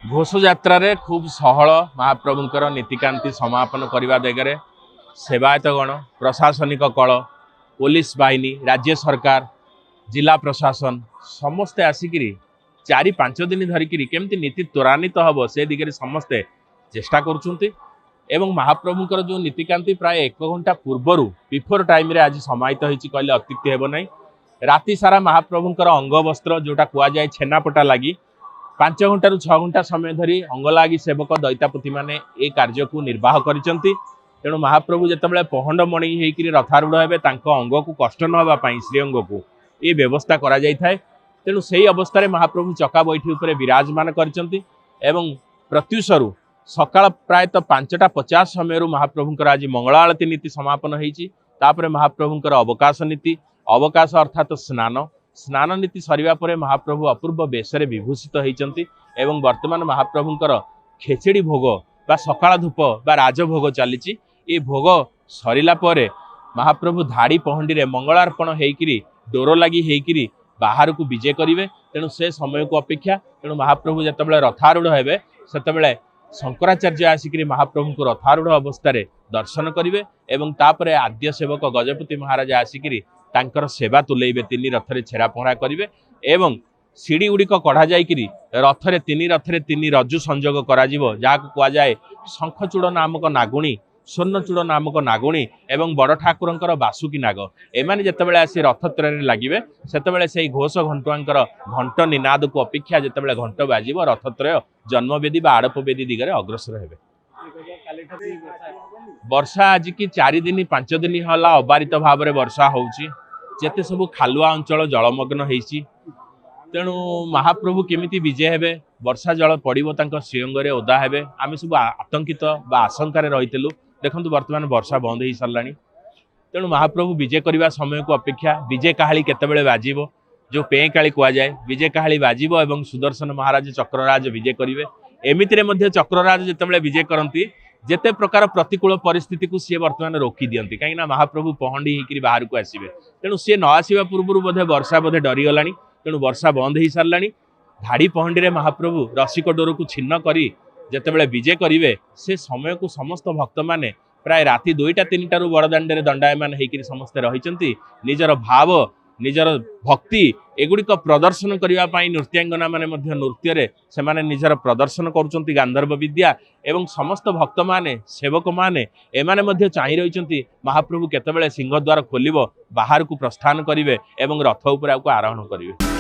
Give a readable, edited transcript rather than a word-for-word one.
घोषयात्रा खूब सहल महाप्रभुंकर नीतिकांति समापन करने दिगरे सेवायतगण प्रशासनिक कल पुलिस बाहिनी राज्य सरकार जिला प्रशासन समस्ते आसिक 4-5 दिन धरिक केमती नीति त्वरान्वित हम से दिगरे समस्ते चेष्टा कर महाप्रभुंकर जो नीतिकांति प्राय 1 घंटा पूर्वर बिफोर टाइम रे आज समाहित होती कहले अत्युक्ति हेब नहीं। राति सारा महाप्रभुंकर अंग वस्त्र जोटा कहुए छेनापटा लगी 5 घंटा 6 घंटा समय धरी अंगलागी सेवक दैतापति माने ए कार्य को निर्वाह करिसंती। तेणु महाप्रभु जितेबाला पहंड मणि होकर रथारूढ़ हेबे अंग को कष्ट न होगापाई श्रीअंग को ये व्यवस्था करा जाय थाए। तेणु से अवस्था महाप्रभु चका बैठी उपर विराजमान करिसंती एवं प्रत्युषरु सकाळ प्रायतः 5:50 समय महाप्रभुंकर आज मंगला आलती नीति समापन होईची। तापरे महाप्रभुंकर अवकाश नीति अवकाश अर्थात स्नान नीति सरिवा परे महाप्रभु अपूर्व बेशरे विभूषित होइचंती एवं वर्तमान महाप्रभुंकर खेचेड़ी भोग बा सकाळ धूप बा राजभोग चलीची। ये भोग सरिला परे महाप्रभु धाड़ी पहंडी रे मंगलार्पण हेइकिरी डोर लगी हेइकिरी बाहर को विजय करिवे। तेणु से समय को अपेक्षा तेणु महाप्रभु जतबेले रथारूढ़ हेबे सेतबेले शंकराचार्य आसिक महाप्रभु को रथारूढ़ अवस्था दर्शन करेंगे एवं तापरे आद्य सेवक गजपति महाराज आसिक तांकर सेवा तुलेबे 3 रथरे छेरा पहरा करेंगे एवं सीढ़ी गुड़िक कढ़ा जाइकरी रथरे 3 रथरे 3 रज्जु संजोग करा जिवो जाहाको कुआ जाए शंखचूड़ नामक नागुणी स्वर्णचूड़ नामक नागुणी एवं बड़ ठाकुरंकर बासुकी नाग एमाने जेतेबेले आसी रथत्रय लागिबे सेतेबेले सेही घोष घंटुआंकर घंट निनाद को अपेक्षा जेतेबेले घंट बाजिबो रथत्रय जन्मवेदी बा आड़प वेदी दिगरे अग्रसर हेबे। वर्षा आज की 4 दिन 5 दिन हला अबारित भाव में वर्षा होउची जेते सब खालुआ अंचल जलमग्न होईची। तेणु महाप्रभु केमिति विजय हेबे वर्षा जल पड़िबो तांको श्रीअंगरे ओदा हेबे आमे सब आतंकित बा आशंकार रहितलु। देखंतु वर्तमान वर्षा बंद हो साराणी। तेणु महाप्रभु विजय करने समय को अपेक्षा विजय काहाली केतेबेले बाजिबो जो पें काली कुआ जाए विजय काहाली बाजिबो एवं सुदर्शन महाराज चक्रराज विजय करिवे। एमितिरे मध्य चक्रराज जेतेबेले विजय करती जेते प्रकार प्रतिकूल परिस्थिति को सी वर्तमान रोकी दियंती कहीं महाप्रभु पहंडी होकर बाहर को आसवे। तेणु सी न आसवा पूर्व बोधे वर्षा बोधे डरीगला। तेणु वर्षा बंद हो सारा धाड़ी पहंडी रे महाप्रभु रसिक डोर को छिन्न करी जेतेबेले विजय करिवे से समय को समस्त भक्त माने प्राय राति 2टा 3टारू बड़दाण्डे दंडायमान होकर समस्ते रहिचंती निजर भाव निजर भक्ति एगुड़िक प्रदर्शन करने नृत्यांगना माने मध्य नृत्य से माने निजर प्रदर्शन करुचंती गांधर्व विद्या एवं समस्त भक्त माने सेवक माने एमाने मध्य चाहि रहिचंती महाप्रभु केतेबेले सिंहद्वार खोलिबो बाहर को प्रस्थान करिवे एवं रथ उपरे आरोहण करिवे।